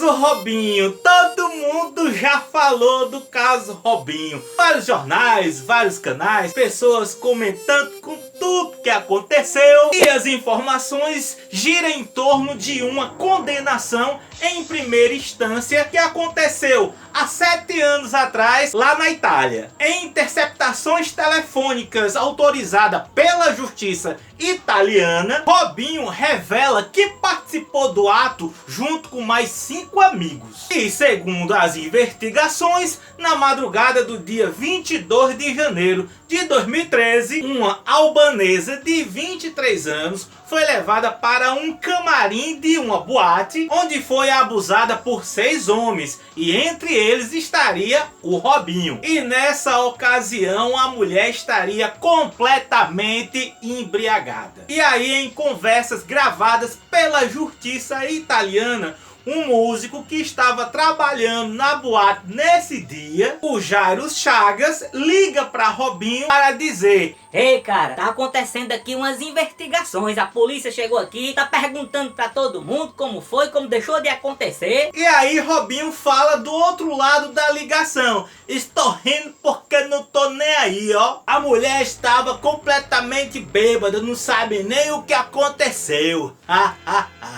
Caso Robinho, todo mundo já falou do caso Robinho. Vários jornais, vários canais, pessoas comentando com tudo que aconteceu. E as informações giram em torno de uma condenação em primeira instância que aconteceu há 7 anos atrás lá na Itália. Em interceptações telefônicas autorizadas pela justiça italiana, Robinho revela que participou do ato junto com mais 5 amigos. E segundo as investigações, na madrugada do dia 22 de janeiro de 2013, uma albanesa de 23 anos foi levada para um camarim de uma boate, onde foi abusada por 6 homens, e entre eles estaria o Robinho. E nessa ocasião a mulher estaria completamente embriagada. E aí, em conversas gravadas pela justiça italiana, um músico que estava trabalhando na boate nesse dia, o Jairo Chagas, liga para Robinho para dizer: ei, cara, tá acontecendo aqui umas investigações, a polícia chegou aqui, tá perguntando pra todo mundo como foi, como deixou de acontecer. E aí Robinho fala do outro lado da ligação: estou rindo porque não tô nem aí, ó. A mulher estava completamente bêbada, não sabe nem o que aconteceu.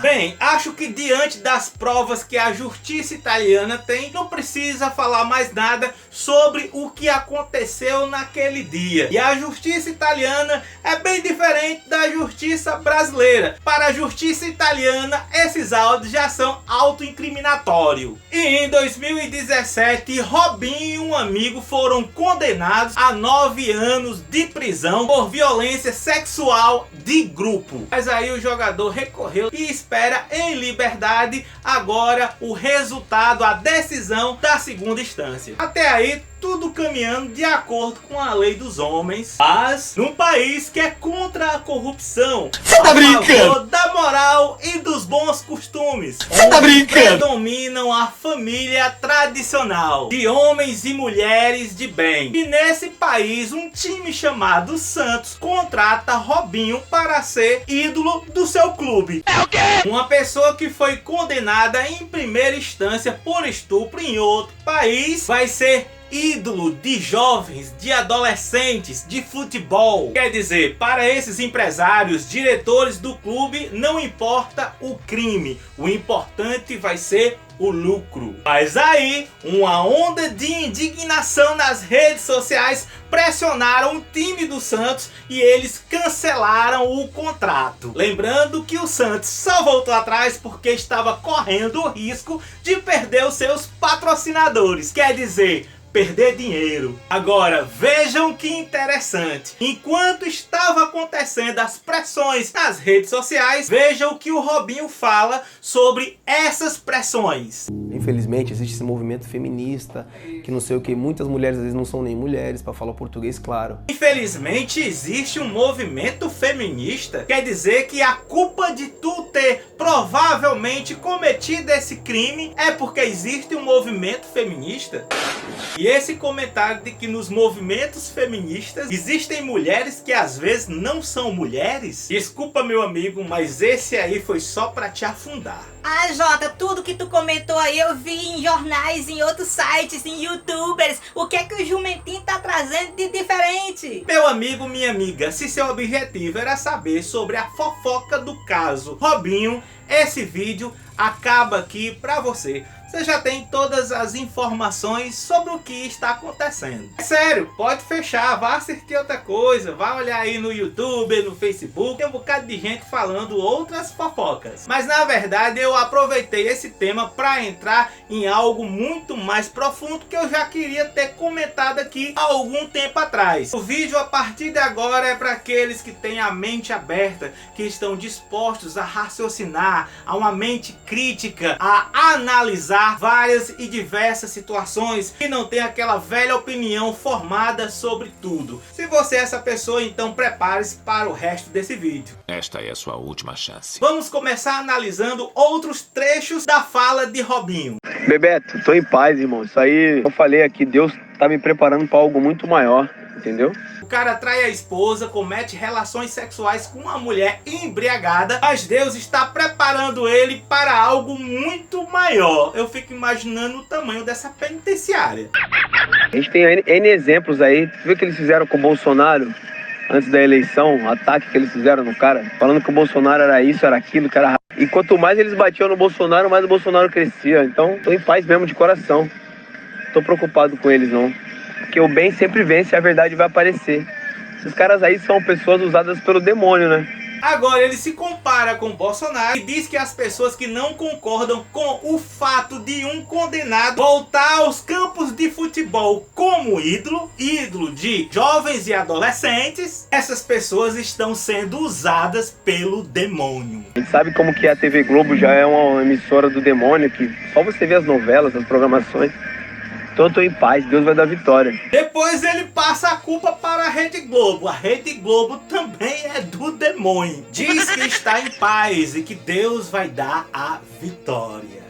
Bem, acho que diante das provas que a justiça italiana tem, não precisa falar mais nada sobre o que aconteceu naquele dia. E a justiça italiana é bem diferente da justiça brasileira. Para a justiça italiana, esses áudios já são autoincriminatórios. E em 2017, Robinho e um amigo foram condenados a 9 anos de prisão por violência sexual de grupo. Mas aí o jogador recorreu e espera em liberdade agora o resultado, a decisão da segunda instância. Até aí tudo caminhando de acordo com a lei dos homens, mas num país que é contra a corrupção, você tá brincando? Da moral e dos bons costumes. Você tá brincando? Predominam a família tradicional de homens e mulheres de bem. E nesse país, um time chamado Santos contrata Robinho para ser ídolo do seu clube. É o quê? Uma pessoa que foi condenada em primeira instância por estupro em outro país vai ser ídolo de jovens, de adolescentes, de futebol. Quer dizer, para esses empresários, diretores do clube, não importa o crime, o importante vai ser o lucro. Mas aí, uma onda de indignação nas redes sociais pressionaram o time do Santos e eles cancelaram o contrato. Lembrando que o Santos só voltou atrás porque estava correndo o risco de perder os seus patrocinadores. Quer dizer, perder dinheiro. Agora, vejam que interessante. Enquanto estava acontecendo as pressões nas redes sociais, vejam o que o Robinho fala sobre essas pressões. Infelizmente existe esse movimento feminista, que não sei o que, muitas mulheres às vezes não são nem mulheres, para falar o português claro. Infelizmente existe um movimento feminista, quer dizer que a culpa de tu ter provavelmente cometido esse crime é porque existe um movimento feminista? E esse comentário de que nos movimentos feministas existem mulheres que às vezes não são mulheres? Desculpa, meu amigo, mas esse aí foi só pra te afundar. Ah, Jota, tudo que tu comentou aí eu vi em jornais, em outros sites, em youtubers. O que é que o Jumentinho tá trazendo de diferente? Meu amigo, minha amiga, se seu objetivo era saber sobre a fofoca do caso Robinho, esse vídeo acaba aqui pra você. Você já tem todas as informações sobre o que está acontecendo. É sério, pode fechar, vá assistir outra coisa, vá olhar aí no YouTube, no Facebook, tem um bocado de gente falando outras fofocas. Mas na verdade eu aproveitei esse tema para entrar em algo muito mais profundo que eu já queria ter comentado aqui há algum tempo atrás. O vídeo a partir de agora é para aqueles que têm a mente aberta, que estão dispostos a raciocinar, a uma mente crítica, a analisar várias e diversas situações e não tem aquela velha opinião formada sobre tudo. Se você é essa pessoa, então prepare-se para o resto desse vídeo. Esta é a sua última chance. Vamos começar analisando outros trechos da fala de Robinho. Bebeto, tô em paz, irmão. Isso aí, eu falei aqui, Deus tá me preparando para algo muito maior, entendeu? O cara trai a esposa, comete relações sexuais com uma mulher embriagada, mas Deus está preparando ele para algo muito maior. Eu fico imaginando o tamanho dessa penitenciária. A gente tem N exemplos aí. Tu viu o que eles fizeram com o Bolsonaro antes da eleição? O ataque que eles fizeram no cara, falando que o Bolsonaro era isso, era aquilo, que era... E quanto mais eles batiam no Bolsonaro, mais o Bolsonaro crescia. Então, tô em paz mesmo, de coração. Tô preocupado com eles, não. Porque o bem sempre vence e a verdade vai aparecer. Esses caras aí são pessoas usadas pelo demônio, né? Agora ele se compara com Bolsonaro e diz que as pessoas que não concordam com o fato de um condenado voltar aos campos de futebol como ídolo de jovens e adolescentes, essas pessoas estão sendo usadas pelo demônio. A gente sabe como que a TV Globo já é uma emissora do demônio, que só você vê as novelas, as programações. Então eu tô em paz, Deus vai dar vitória. Depois ele passa a culpa para a Rede Globo. A Rede Globo também é do demônio. Diz que está em paz e que Deus vai dar a vitória.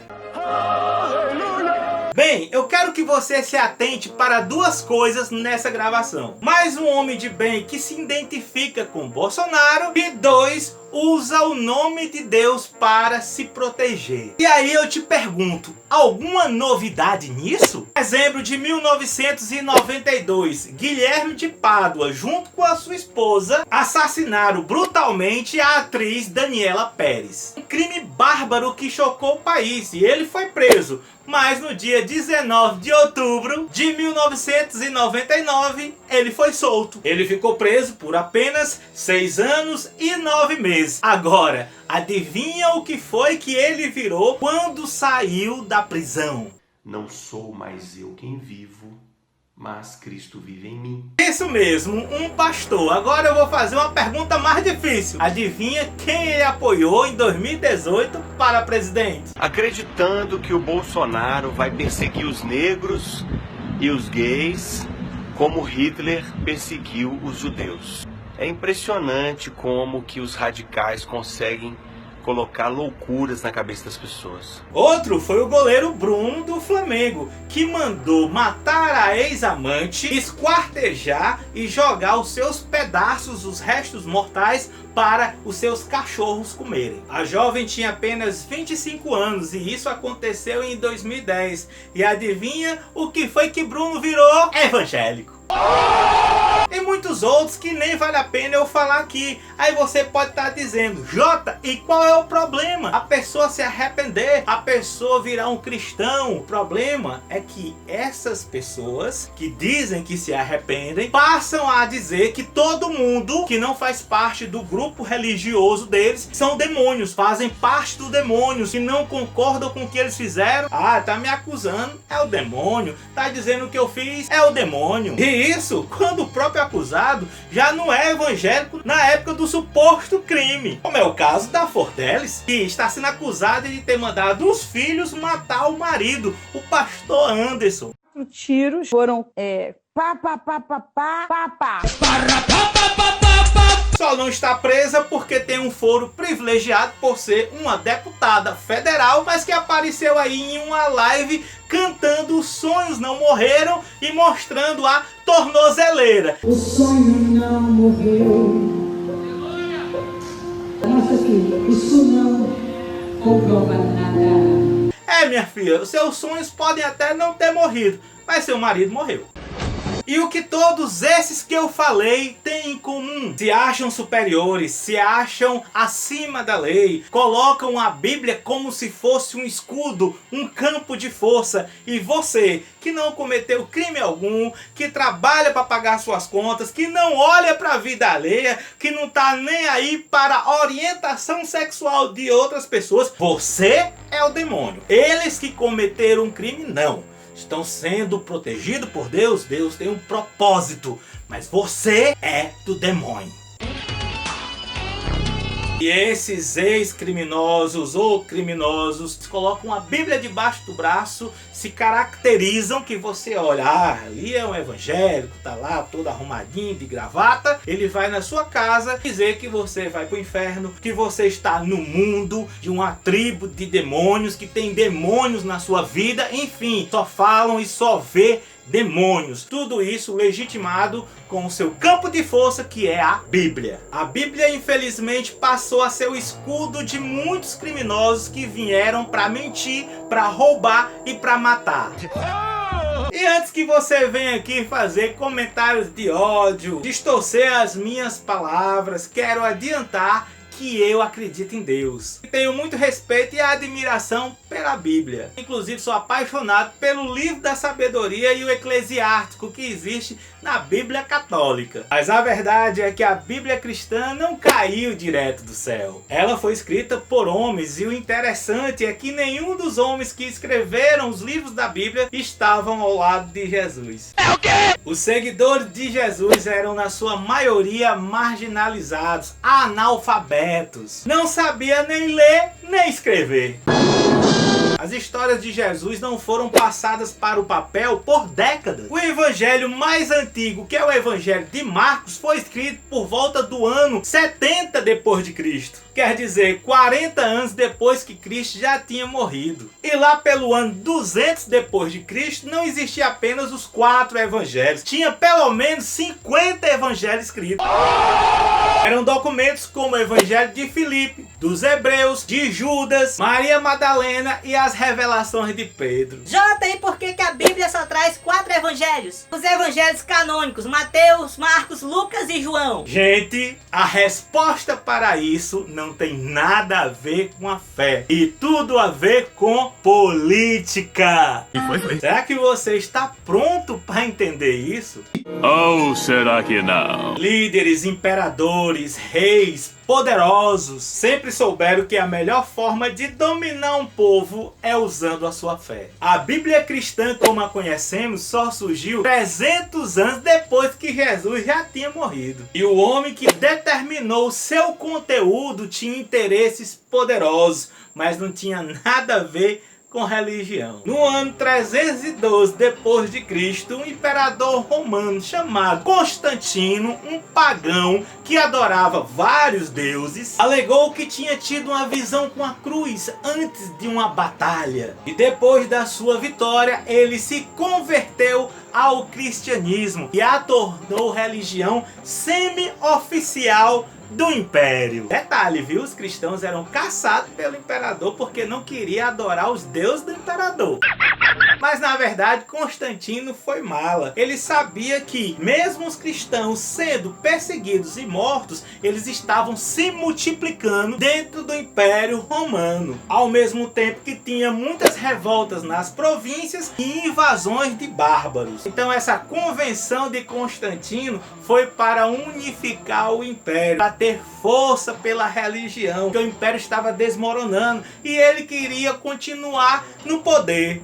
Bem, eu quero que você se atente para duas coisas nessa gravação. Mais um homem de bem que se identifica com Bolsonaro e dois, usa o nome de Deus para se proteger. E aí eu te pergunto, alguma novidade nisso? Em dezembro de 1992, Guilherme de Pádua, junto com a sua esposa, assassinaram brutalmente a atriz Daniela Pérez. Um crime bárbaro que chocou o país e ele foi preso. Mas no dia 19 de outubro de 1999, ele foi solto. Ele ficou preso por apenas 6 anos e 9 meses. Agora, adivinha o que foi que ele virou quando saiu da prisão? Não sou mais eu quem vivo, mas Cristo vive em mim. Isso mesmo, um pastor. Agora eu vou fazer uma pergunta mais difícil. Adivinha quem ele apoiou em 2018 para presidente? Acreditando que o Bolsonaro vai perseguir os negros e os gays como Hitler perseguiu os judeus. É impressionante como que os radicais conseguem colocar loucuras na cabeça das pessoas. Outro foi o goleiro Bruno do Flamengo, que mandou matar a ex-amante, esquartejar e jogar os seus pedaços, os restos mortais, para os seus cachorros comerem. A jovem tinha apenas 25 anos e isso aconteceu em 2010. E adivinha o que foi que Bruno virou? Evangélico. E muitos outros que nem vale a pena eu falar aqui. Aí você pode estar dizendo, Jota, e qual é o problema? A pessoa se arrepender, a pessoa virar um cristão. O problema é que essas pessoas que dizem que se arrependem passam a dizer que todo mundo que não faz parte do grupo religioso deles são demônios, fazem parte do demônio, que não concordam com o que eles fizeram. Ah, tá me acusando, é o demônio. Tá dizendo que eu fiz, é o demônio. E isso quando o próprio acusado já não é evangélico na época do suposto crime, como é o caso da Forteles, que está sendo acusada de ter mandado os filhos matar o marido, o pastor Anderson. Tiros foram Só não está presa porque tem um foro privilegiado por ser uma deputada federal, mas que apareceu aí em uma live cantando Os Sonhos Não Morreram e mostrando a tornozeleira. O sonho não morreu. Nossa filha, isso não comprova nada. É, minha filha, os seus sonhos podem até não ter morrido, mas seu marido morreu. E o que todos esses que eu falei têm em comum? Se acham superiores, se acham acima da lei, colocam a Bíblia como se fosse um escudo, um campo de força. E você, que não cometeu crime algum, que trabalha para pagar suas contas, que não olha para a vida alheia, que não tá nem aí para a orientação sexual de outras pessoas, você é o demônio. Eles que cometeram um crime, não. Estão sendo protegidos por Deus. Deus tem um propósito, mas você é do demônio. E esses ex-criminosos ou criminosos colocam a Bíblia debaixo do braço, se caracterizam, que você olha, ali é um evangélico, tá lá todo arrumadinho de gravata, ele vai na sua casa dizer que você vai pro inferno, que você está no mundo de uma tribo de demônios, que tem demônios na sua vida, enfim, só falam e só vê demônios. Tudo isso legitimado com o seu campo de força, que é a Bíblia. A Bíblia, infelizmente, passou a ser o escudo de muitos criminosos que vieram para mentir, para roubar e para matar. E antes que você venha aqui fazer comentários de ódio, distorcer as minhas palavras, quero adiantar que eu acredito em Deus. Tenho muito respeito e admiração pela Bíblia. Inclusive sou apaixonado pelo livro da sabedoria e o eclesiástico que existe na Bíblia católica. Mas a verdade é que a Bíblia cristã não caiu direto do céu. Ela foi escrita por homens e o interessante é que nenhum dos homens que escreveram os livros da Bíblia estavam ao lado de Jesus. É o quê? Os seguidores de Jesus eram na sua maioria marginalizados, analfabetos. Não sabia nem ler nem escrever. As histórias de Jesus não foram passadas para o papel por décadas. O evangelho mais antigo, que é o evangelho de Marcos, foi escrito por volta do ano 70 depois de Cristo. Quer dizer, 40 anos depois que Cristo já tinha morrido. E lá pelo ano 200 depois de Cristo não existia apenas os 4 evangelhos. Tinha pelo menos 50 evangelhos escritos. Eram documentos como o evangelho de Filipe, dos Hebreus, de Judas, Maria Madalena e as revelações de Pedro. Jota, e por que a Bíblia só traz 4 evangelhos? Os evangelhos canônicos, Mateus, Marcos, Lucas e João. Gente, a resposta para isso não tem nada a ver com a fé. E tudo a ver com política. E foi. Será que você está pronto para entender isso? Ou será que não? Líderes, imperadores, reis, poderosos sempre souberam que a melhor forma de dominar um povo é usando a sua fé. A Bíblia cristã, como a conhecemos, só surgiu 300 anos depois que Jesus já tinha morrido. E o homem que determinou seu conteúdo tinha interesses poderosos, mas não tinha nada a ver com religião. No ano 312 depois de Cristo, um imperador romano chamado Constantino, um pagão que adorava vários deuses, alegou que tinha tido uma visão com a cruz antes de uma batalha. E depois da sua vitória, ele se converteu ao cristianismo e a tornou religião semi-oficial do império. Detalhe, viu? Os cristãos eram caçados pelo imperador porque não queria adorar os deuses do imperador. Mas na verdade Constantino foi mala. Ele sabia que mesmo os cristãos sendo perseguidos e mortos, eles estavam se multiplicando dentro do Império Romano. Ao mesmo tempo que tinha muitas revoltas nas províncias e invasões de bárbaros. Então essa convenção de Constantino foi para unificar o império, para ter força pela religião, porque o império estava desmoronando e ele queria continuar no poder.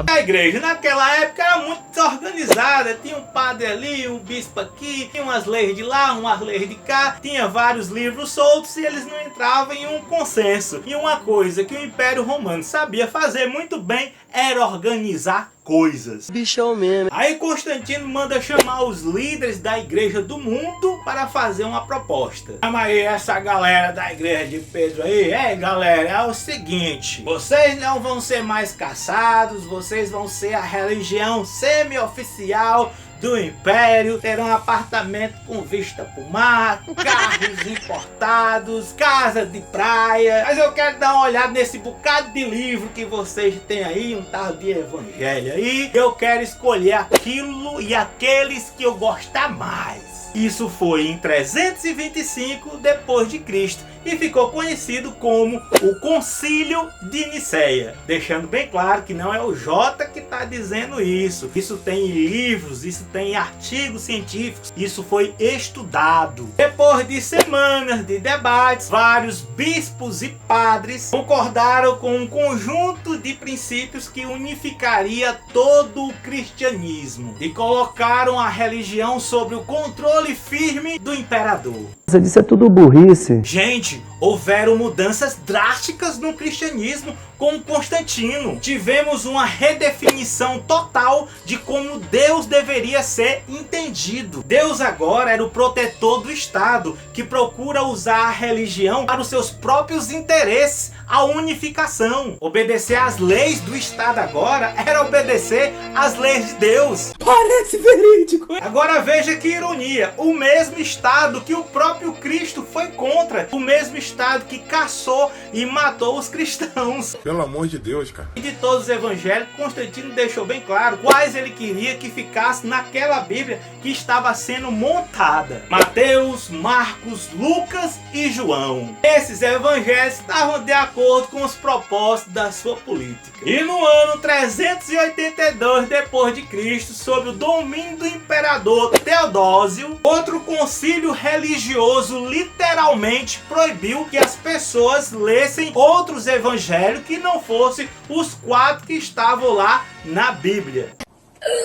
A igreja naquela época era muito desorganizada, tinha um padre ali, um bispo aqui, tinha umas leis de lá, umas leis de cá, tinha vários livros soltos e eles não entravam em um consenso. E uma coisa que o Império Romano sabia fazer muito bem era organizar coisas. Bichão mesmo. Aí Constantino manda chamar os líderes da igreja do mundo para fazer uma proposta. Chama aí essa galera da igreja de Pedro aí. Galera, é o seguinte: vocês não vão ser mais caçados, vocês vão ser a religião semi-oficial do império, terão um apartamento com vista pro mar, carros importados, casa de praia. Mas eu quero dar uma olhada nesse bocado de livro que vocês têm aí, um tal de evangelho aí. Eu quero escolher aquilo e aqueles que eu gostar mais. Isso foi em 325 depois de Cristo e ficou conhecido como o Concílio de Niceia, deixando bem claro que não é o Jota que está dizendo isso. Isso tem livros, isso tem artigos científicos, isso foi estudado. Depois de semanas de debates, vários bispos e padres concordaram com um conjunto de princípios que unificaria todo o cristianismo e colocaram a religião sob o controle firme do imperador. Você disse é tudo burrice. Gente, houveram mudanças drásticas no cristianismo com Constantino. Tivemos uma redefinição total de como Deus deveria ser entendido. Deus agora era o protetor do Estado, que procura usar a religião para os seus próprios interesses, a unificação. Obedecer às leis do Estado agora era obedecer às leis de Deus. Parece verídico. Agora veja que ironia, o mesmo Estado que o próprio Cristo foi contra, o mesmo Estado que caçou e matou os cristãos. Pelo amor de Deus, cara. E de todos os evangelhos, Constantino deixou bem claro quais ele queria que ficasse naquela Bíblia que estava sendo montada. Mateus, Marcos, Lucas e João. Esses evangelhos estavam de acordo com os propósitos da sua política. E no ano 382 depois de Cristo, sob o domínio do imperador Teodósio, outro concílio religioso literalmente proibiu que as pessoas lessem outros evangelhos que não fossem os 4 que estavam lá na Bíblia.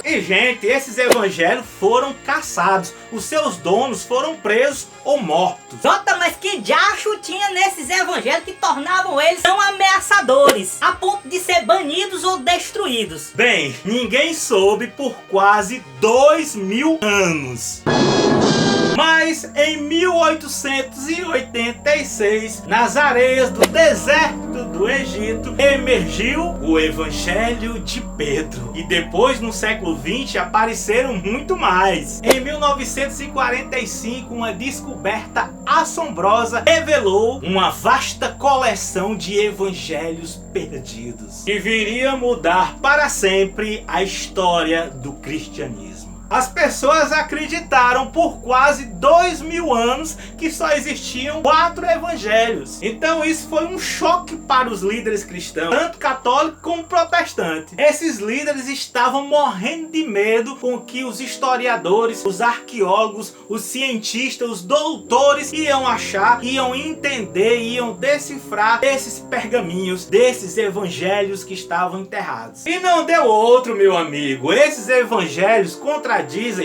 E gente, esses evangelhos foram caçados, os seus donos foram presos ou mortos. Jota, mas que diacho tinha nesses evangelhos que tornavam eles tão ameaçadores, a ponto de ser banidos ou destruídos? Bem, ninguém soube por quase 2000 anos. Mas em 1886, nas areias do deserto do Egito, emergiu o Evangelho de Pedro. E depois, no século XX, apareceram muito mais. Em 1945, uma descoberta assombrosa revelou uma vasta coleção de evangelhos perdidos, que viria mudar para sempre a história do cristianismo. As pessoas acreditaram por quase 2000 anos que só existiam 4 evangelhos. Então isso foi um choque para os líderes cristãos, tanto católicos como protestantes. Esses líderes estavam morrendo de medo com que os historiadores, os arqueólogos, os cientistas, os doutores iam achar, iam entender, iam decifrar esses pergaminhos, desses evangelhos que estavam enterrados. E não deu outro, meu amigo. Esses evangelhos contradizem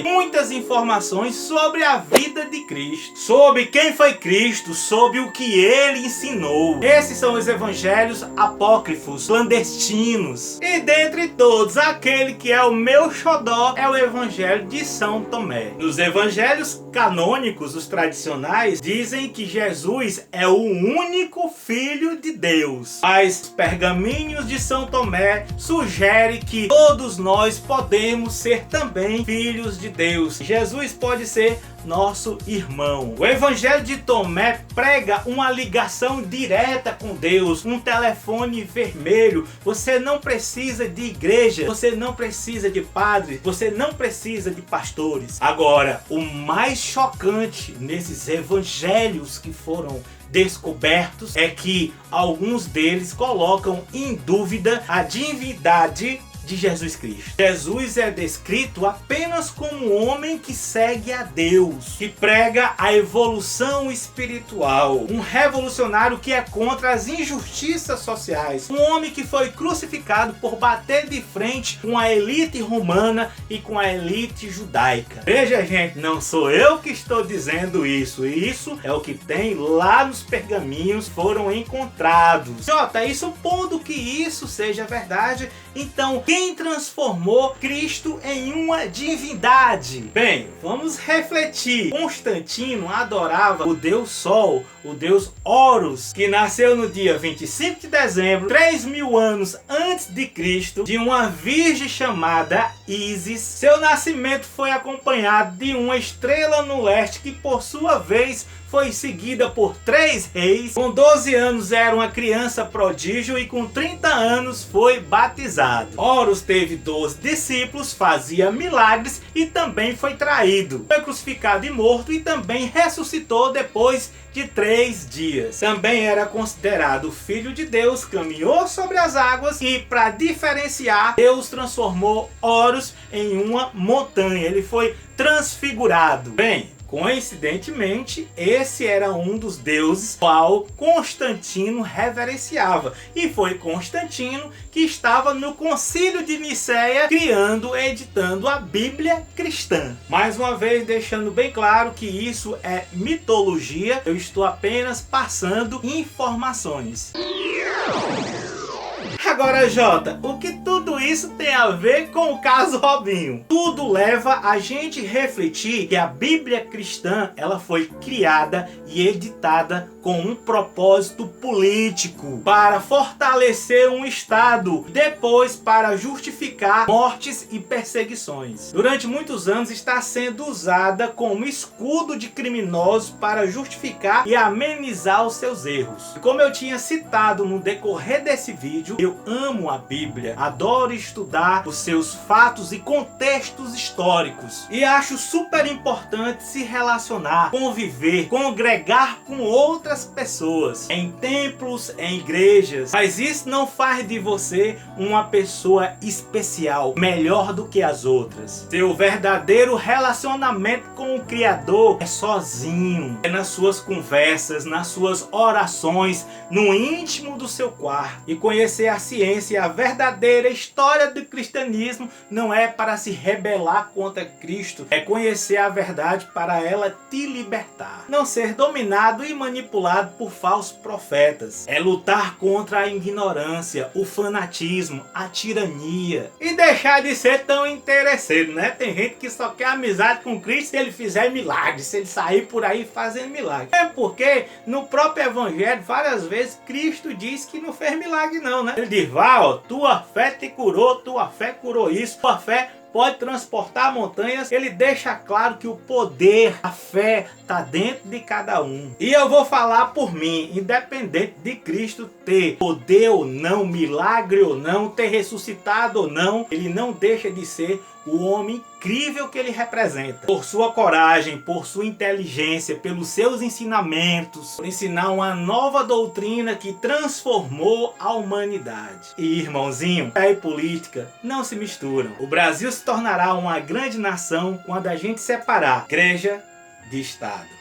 muitas informações sobre a vida de Cristo, sobre quem foi Cristo, sobre o que ele ensinou. Esses são os evangelhos apócrifos, clandestinos. E dentre todos, aquele que é o meu xodó é o evangelho de São Tomé. Nos evangelhos canônicos, os tradicionais, dizem que Jesus é o único Filho de Deus. Mas os pergaminhos de São Tomé sugerem que todos nós podemos ser também filhos de Deus. Jesus pode ser nosso irmão. O Evangelho de Tomé prega uma ligação direta com Deus, um telefone vermelho. Você não precisa de igreja, você não precisa de padres, você não precisa de pastores. Agora, o mais chocante nesses evangelhos que foram descobertos é que alguns deles colocam em dúvida a divindade de Jesus Cristo. Jesus é descrito apenas como um homem que segue a Deus, que prega a evolução espiritual, um revolucionário que é contra as injustiças sociais, um homem que foi crucificado por bater de frente com a elite romana e com a elite judaica. Veja, gente, não sou eu que estou dizendo isso, isso é o que tem lá nos pergaminhos, foram encontrados. Jota, isso pondo que isso seja verdade, então quem transformou Cristo em uma divindade? Bem, vamos refletir. Constantino adorava o deus Sol, o deus Horus, que nasceu no dia 25 de dezembro, 3000 anos antes de Cristo, de uma virgem chamada Ísis. Seu nascimento foi acompanhado de uma estrela no leste que, por sua vez, foi seguida por 3 reis. Com 12 anos era uma criança prodígio e com 30 anos foi batizado. Horus teve 12 discípulos, fazia milagres e também foi traído. Foi crucificado e morto e também ressuscitou depois de 3 dias. Também era considerado filho de Deus, caminhou sobre as águas e, para diferenciar, Deus transformou Horus em uma montanha. Ele foi transfigurado. Bem, Coincidentemente, esse era um dos deuses qual Constantino reverenciava. E foi Constantino que estava no Concílio de Nicéia criando, editando a Bíblia cristã. Mais uma vez deixando bem claro que isso é mitologia, eu estou apenas passando informações. Agora, Jota, o que tudo isso tem a ver com o caso Robinho? Tudo leva a gente refletir que a Bíblia cristã ela foi criada e editada com um propósito político para fortalecer um Estado, depois para justificar mortes e perseguições. Durante muitos anos está sendo usada como escudo de criminosos para justificar e amenizar os seus erros. Como eu tinha citado no decorrer desse vídeo, eu amo a Bíblia, adoro estudar os seus fatos e contextos históricos e acho super importante se relacionar, conviver, congregar com outras pessoas, em templos, em igrejas, mas isso não faz de você uma pessoa especial, melhor do que as outras. Seu verdadeiro relacionamento com o Criador é sozinho, é nas suas conversas, nas suas orações, no íntimo do seu quarto. E conhecer a ciência e a verdadeira história do cristianismo não é para se rebelar contra Cristo, é conhecer a verdade para ela te libertar. Não ser dominado e manipulado por falsos profetas. É lutar contra a ignorância, o fanatismo, a tirania. E deixar de ser tão interesseiro, né? Tem gente que só quer amizade com Cristo se ele fizer milagres, se ele sair por aí fazendo milagres. É porque no próprio evangelho, várias vezes, Cristo diz que não fez milagre não, né? Ele diz, vá, ó, tua fé te curou, tua fé curou isso, tua fé pode transportar montanhas. Ele deixa claro que o poder, a fé está dentro de cada um. E eu vou falar por mim, independente de Cristo ter poder ou não, milagre ou não, ter ressuscitado ou não, ele não deixa de ser o homem incrível que ele representa. Por sua coragem, por sua inteligência, pelos seus ensinamentos, por ensinar uma nova doutrina que transformou a humanidade. E irmãozinho, fé e política não se misturam. O Brasil se tornará uma grande nação quando a gente separar igreja de Estado.